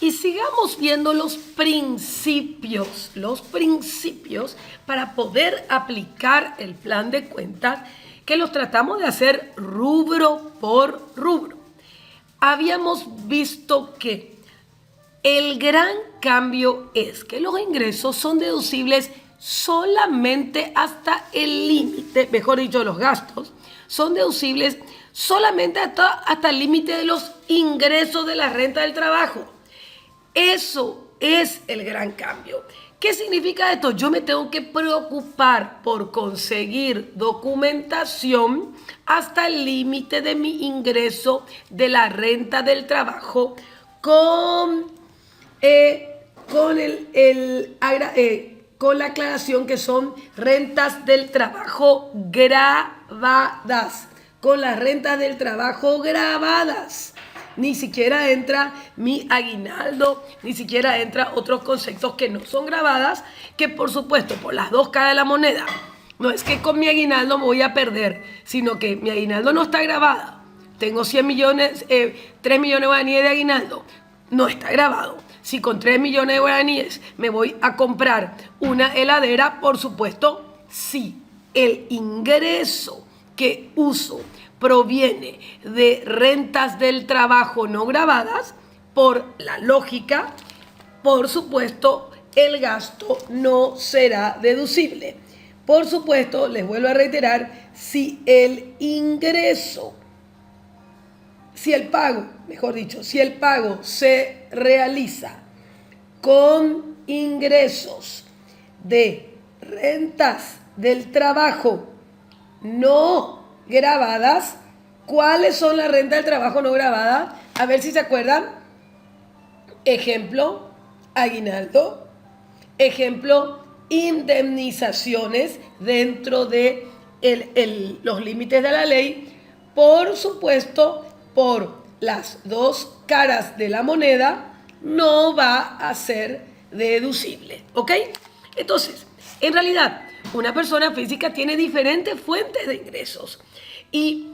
Y sigamos viendo los principios para poder aplicar el plan de cuentas, que los tratamos de hacer rubro por rubro. Habíamos visto que el gran cambio es que los ingresos son deducibles solamente hasta el límite, mejor dicho, los gastos son deducibles solamente hasta el límite de los ingresos de la renta del trabajo. Eso es el gran cambio. ¿Qué significa esto? Yo me tengo que preocupar por conseguir documentación hasta el límite de mi ingreso de la renta del trabajo con la aclaración que son rentas del trabajo grabadas. Con las rentas del trabajo grabadas. Ni siquiera entra mi aguinaldo, ni siquiera entra otros conceptos que no son grabadas, que por supuesto, por las dos caras de la moneda. No es que con mi aguinaldo me voy a perder, sino que mi aguinaldo no está grabada. Tengo 3 millones de guaraníes de aguinaldo, no está grabado. Si con 3 millones de guaraníes me voy a comprar una heladera, por supuesto, sí, el ingreso que uso proviene de rentas del trabajo no grabadas, por la lógica, por supuesto, el gasto no será deducible. Por supuesto, les vuelvo a reiterar, si el pago se realiza con ingresos de rentas del trabajo no grabadas. ¿Cuáles son las rentas del trabajo no grabadas? A ver si se acuerdan. Ejemplo, aguinaldo. Ejemplo, indemnizaciones dentro de los límites de la ley. Por supuesto, por las dos caras de la moneda, no va a ser deducible. ¿Ok? Entonces, en realidad, una persona física tiene diferentes fuentes de ingresos y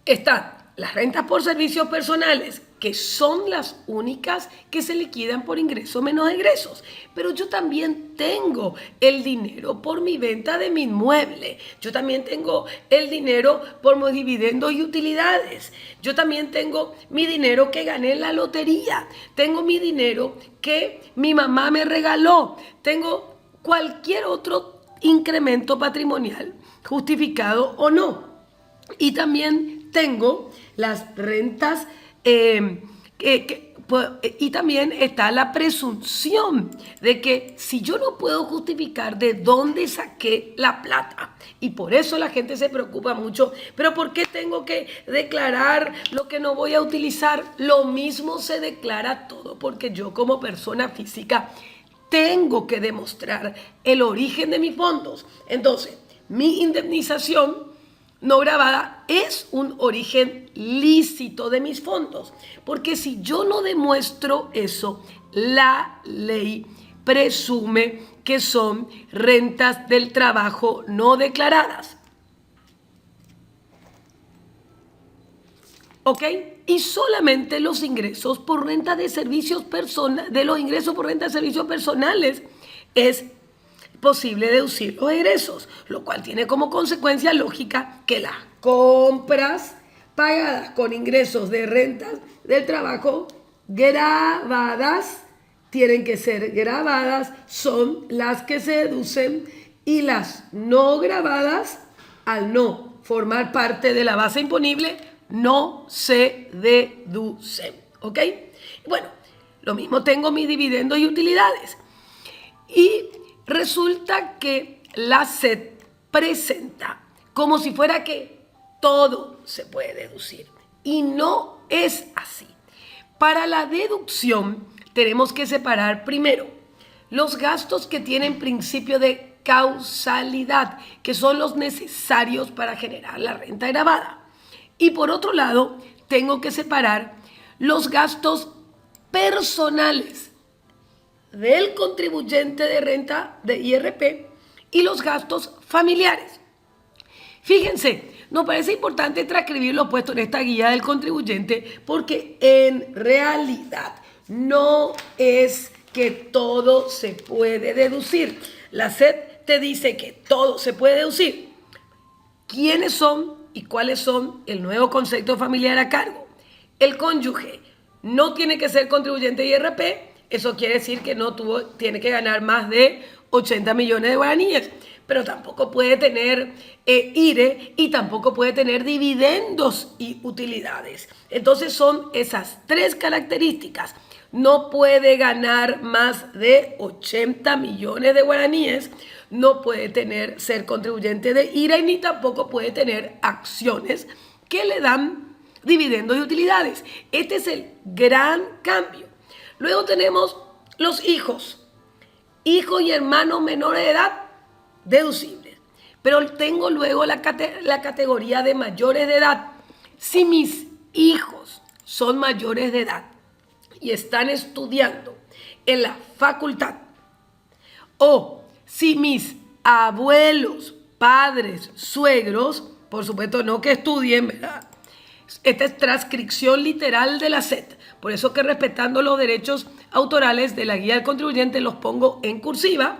están las rentas por servicios personales, que son las únicas que se liquidan por ingresos menos egresos. Pero yo también tengo el dinero por mi venta de mi inmueble. Yo también tengo el dinero por mis dividendos y utilidades. Yo también tengo mi dinero que gané en la lotería. Tengo mi dinero que mi mamá me regaló. Tengo cualquier otro incremento patrimonial, justificado o no. Y también tengo las rentas y también está la presunción de que si yo no puedo justificar de dónde saqué la plata, y por eso la gente se preocupa mucho, pero ¿por qué tengo que declarar lo que no voy a utilizar? Lo mismo se declara todo, porque yo como persona física tengo que demostrar el origen de mis fondos. Entonces, mi indemnización no grabada es un origen lícito de mis fondos, porque si yo no demuestro eso, la ley presume que son rentas del trabajo no declaradas. ¿Ok? Y solamente los ingresos por renta de servicios personales es posible deducir los egresos, lo cual tiene como consecuencia lógica que las compras pagadas con ingresos de rentas del trabajo grabadas tienen que ser grabadas, son las que se deducen, y las no grabadas, al no formar parte de la base imponible, no se deducen. ¿Ok? Bueno, lo mismo tengo mis dividendos y utilidades. Y resulta que la SED presenta como si fuera que todo se puede deducir. Y no es así. Para la deducción tenemos que separar primero los gastos que tienen principio de causalidad, que son los necesarios para generar la renta gravada. Y por otro lado, tengo que separar los gastos personales del contribuyente de renta de IRP y los gastos familiares. Fíjense, nos parece importante transcribir lo puesto en esta guía del contribuyente porque en realidad no es que todo se puede deducir. La SED te dice que todo se puede deducir. ¿Quiénes son y cuáles son el nuevo concepto familiar a cargo? El cónyuge no tiene que ser contribuyente de IRP, eso quiere decir que tiene que ganar más de 80 millones de guaraníes, pero tampoco puede tener IRE y tampoco puede tener dividendos y utilidades. Entonces son esas tres características. No puede ganar más de 80 millones de guaraníes, no puede ser contribuyente de IRA ni tampoco puede tener acciones que le dan dividendos y utilidades. Este es el gran cambio. Luego tenemos los hijos y hermanos menores de edad deducibles. Pero tengo luego la categoría de mayores de edad. Si mis hijos son mayores de edad y están estudiando en la facultad, o si mis abuelos, padres, suegros, por supuesto no que estudien, ¿verdad? Esta es transcripción literal de la SED. Por eso que respetando los derechos autorales de la guía del contribuyente los pongo en cursiva.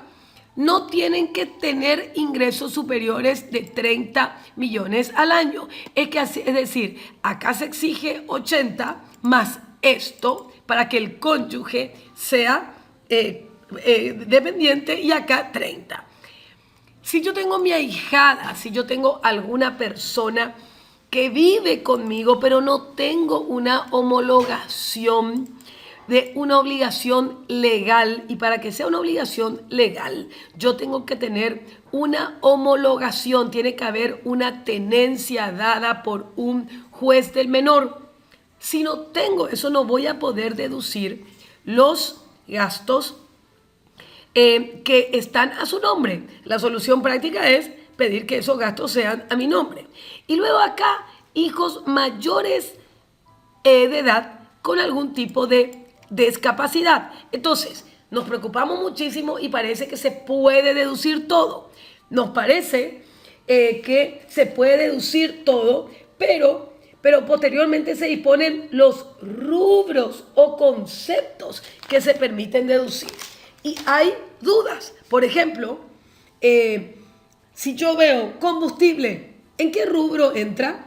No tienen que tener ingresos superiores de 30 millones al año. Es decir, acá se exige 80 más esto para que el cónyuge sea dependiente y acá 30. Si yo tengo mi ahijada, si yo tengo alguna persona que vive conmigo, pero no tengo una homologación de una obligación legal, y para que sea una obligación legal, yo tengo que tener una homologación, tiene que haber una tenencia dada por un juez del menor. Si no tengo eso, no voy a poder deducir los gastos que están a su nombre. La solución práctica es pedir que esos gastos sean a mi nombre. Y luego acá, hijos mayores de edad con algún tipo de discapacidad. Entonces, nos preocupamos muchísimo y parece que se puede deducir todo. Nos parece que se puede deducir todo, pero posteriormente se disponen los rubros o conceptos que se permiten deducir. Y hay dudas. Por ejemplo, si yo veo combustible, ¿en qué rubro entra?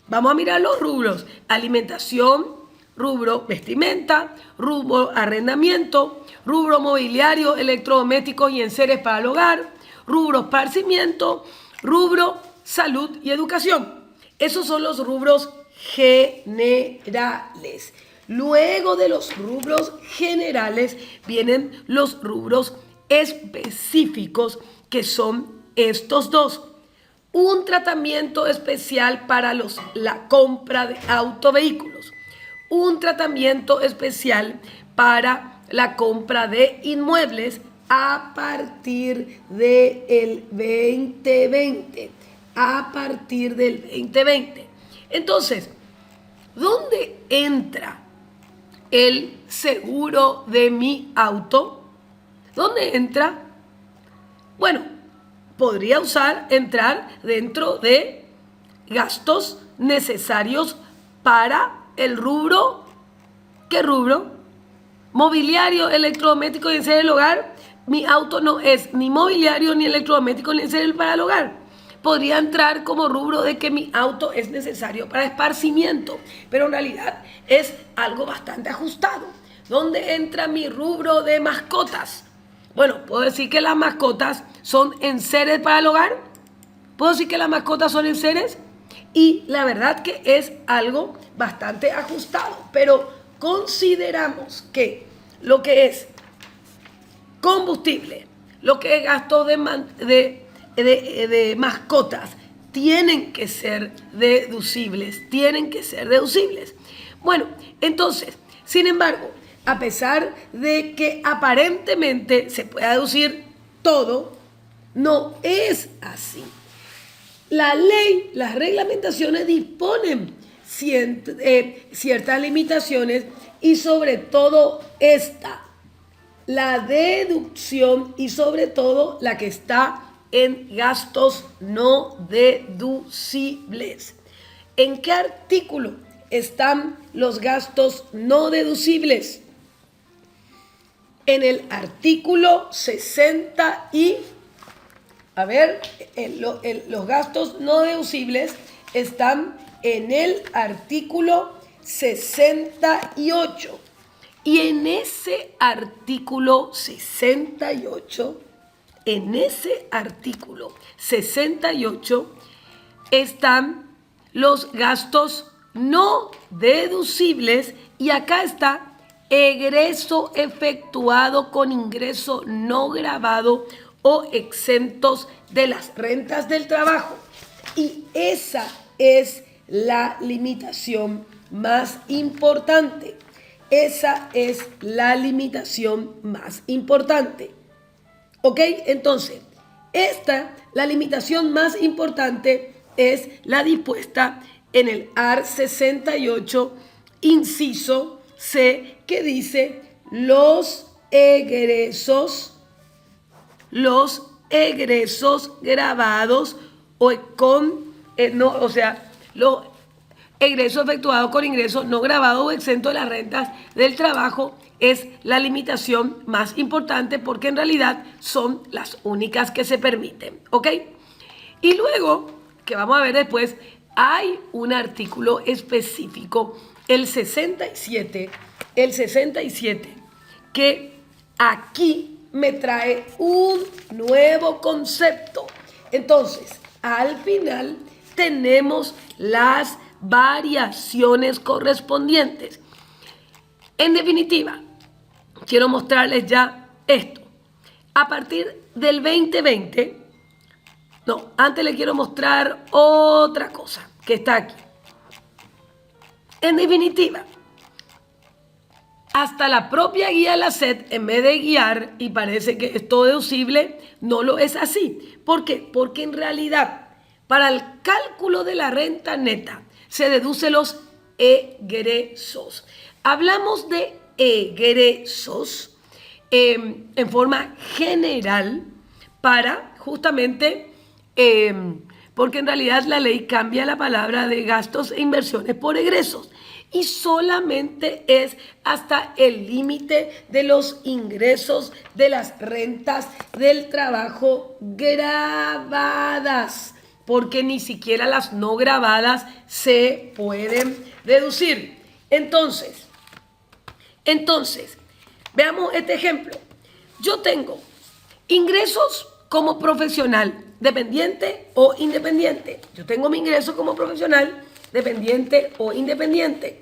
Vamos a mirar los rubros. Alimentación, rubro vestimenta, rubro arrendamiento, rubro mobiliario, electrodomésticos y enseres para el hogar, rubro esparcimiento, rubro salud y educación. Esos son los rubros generales. Luego de los rubros generales vienen los rubros específicos, que son estos dos. Un tratamiento especial para la compra de autovehículos. Un tratamiento especial para la compra de inmuebles a partir del 2020. A partir del 2020. Entonces, ¿dónde entra el seguro de mi auto? ¿Dónde entra? Bueno, podría entrar dentro de gastos necesarios para el rubro. ¿Qué rubro? Mobiliario, electrodoméstico y enseres del hogar. Mi auto no es ni mobiliario, ni electrodoméstico, ni enseres para el hogar. Podría entrar como rubro de que mi auto es necesario para esparcimiento, pero en realidad es algo bastante ajustado. ¿Dónde entra mi rubro de mascotas? Bueno, puedo decir que las mascotas son enseres para el hogar. ¿Puedo decir que las mascotas son enseres? Y la verdad que es algo bastante ajustado, pero consideramos que lo que es combustible, lo que es gasto de mascotas, tienen que ser deducibles, Bueno, entonces, sin embargo, a pesar de que aparentemente se pueda deducir todo, no es así. La ley, las reglamentaciones disponen ciertas limitaciones y sobre todo la deducción y sobre todo la que está en gastos no deducibles. ¿En qué artículo están los gastos no deducibles? En el artículo 60 y... los gastos no deducibles están en el artículo 68. Y en ese artículo 68, están los gastos no deducibles y acá está egreso efectuado con ingreso no gravado o exentos de las rentas del trabajo. Y esa es la limitación más importante. Esa es la limitación más importante. ¿Ok? Entonces, la limitación más importante es la dispuesta en el AR 68, inciso C, que dice los egresos grabados los egresos efectuados con ingresos no grabados o exentos de las rentas del trabajo es la limitación más importante porque en realidad son las únicas que se permiten, ¿ok? Y luego, que vamos a ver después, hay un artículo específico, el 67, que aquí me trae un nuevo concepto. Entonces, al final tenemos las variaciones correspondientes. En definitiva, quiero mostrarles ya esto. A partir del 2020, antes les quiero mostrar otra cosa que está aquí. En definitiva, hasta la propia guía de la SED, en vez de guiar, y parece que es todo deducible, no lo es así. ¿Por qué? Porque en realidad, para el cálculo de la renta neta, se deduce los egresos. Hablamos de egresos en forma general para justamente, porque en realidad la ley cambia la palabra de gastos e inversiones por egresos. Y solamente es hasta el límite de los ingresos de las rentas del trabajo grabadas, porque ni siquiera las no grabadas se pueden deducir. Entonces, veamos este ejemplo. Yo tengo ingresos como profesional, dependiente o independiente. Yo tengo mi ingreso como profesional, dependiente o independiente.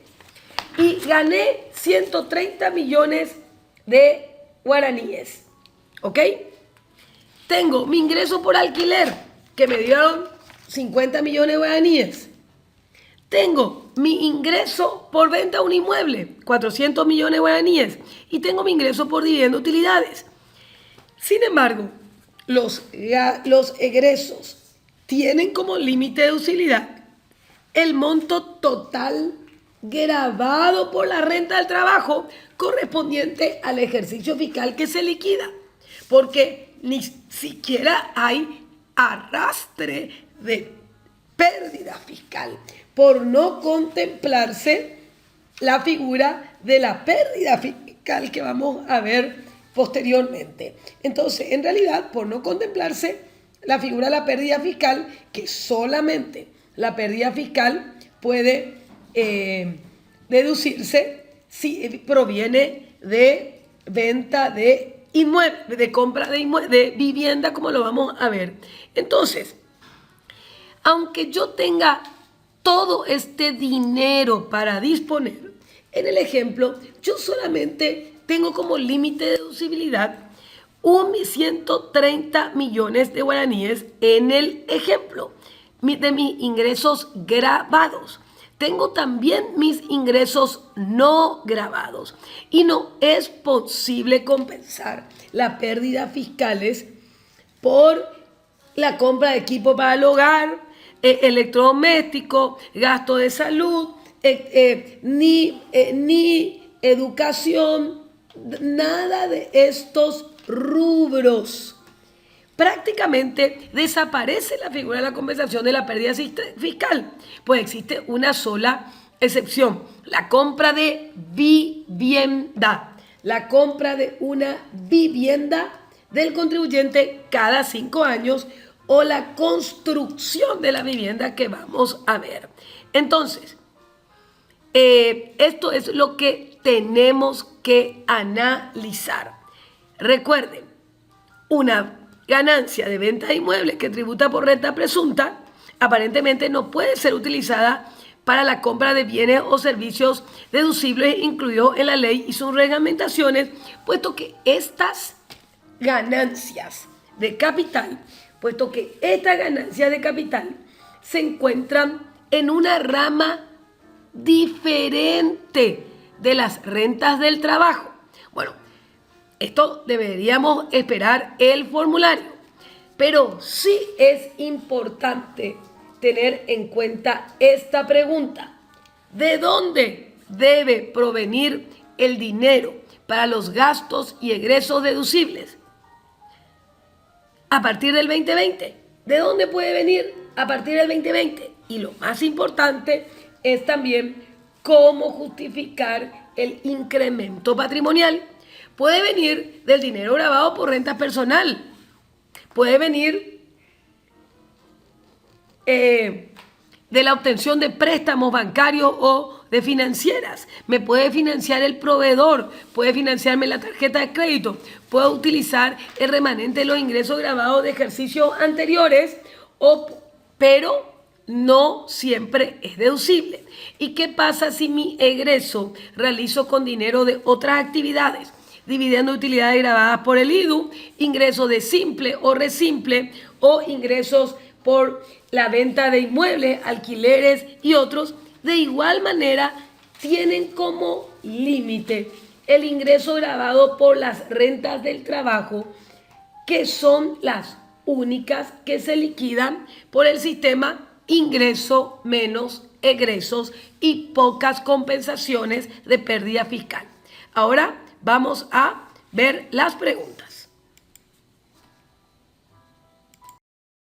Y gané 130 millones de guaraníes. ¿Ok? Tengo mi ingreso por alquiler, que me dieron 50 millones de guaraníes. Tengo mi ingreso por venta de un inmueble, 400 millones de guaraníes. Y tengo mi ingreso por dividendo utilidades. Sin embargo, los egresos tienen como límite de deducibilidad el monto total grabado por la renta del trabajo correspondiente al ejercicio fiscal que se liquida, porque ni siquiera hay arrastre de pérdida fiscal por no contemplarse la figura de la pérdida fiscal que vamos a ver posteriormente. Entonces, en realidad, por no contemplarse la figura de la pérdida fiscal, que solamente la pérdida fiscal puede deducirse si proviene de venta de inmueble, de compra de vivienda, como lo vamos a ver. Entonces, aunque yo tenga todo este dinero para disponer, en el ejemplo, yo solamente tengo como límite de deducibilidad 130 millones de guaraníes en el ejemplo de mis ingresos grabados. Tengo también mis ingresos no grabados y no es posible compensar las pérdidas fiscales por la compra de equipo para el hogar, electrodoméstico, gasto de salud, ni educación, nada de estos rubros. prácticamente desaparece la figura de la compensación de la pérdida fiscal, pues existe una sola excepción: la compra de vivienda. La compra de una vivienda del contribuyente cada 5 años o la construcción de la vivienda que vamos a ver. Entonces, esto es lo que tenemos que analizar. Recuerden, una ganancia de venta de inmuebles que tributa por renta presunta aparentemente no puede ser utilizada para la compra de bienes o servicios deducibles incluidos en la ley y sus reglamentaciones, puesto que estas ganancias de capital, se encuentran en una rama diferente de las rentas del trabajo. Bueno, esto deberíamos esperar el formulario, pero sí es importante tener en cuenta esta pregunta: ¿de dónde debe provenir el dinero para los gastos y egresos deducibles? A partir del 2020. ¿De dónde puede venir a partir del 2020? Y lo más importante es también cómo justificar el incremento patrimonial. Puede venir del dinero grabado por renta personal, puede venir de la obtención de préstamos bancarios o de financieras. Me puede financiar el proveedor, puede financiarme la tarjeta de crédito, puedo utilizar el remanente de los ingresos grabados de ejercicios anteriores, pero no siempre es deducible. ¿Y qué pasa si mi egreso realizo con dinero de otras actividades? Dividiendo utilidades grabadas por el IDU, ingresos de simple o resimple, o ingresos por la venta de inmuebles, alquileres y otros. De igual manera, tienen como límite el ingreso grabado por las rentas del trabajo, que son las únicas que se liquidan por el sistema ingreso menos egresos y pocas compensaciones de pérdida fiscal. Ahora vamos a ver las preguntas.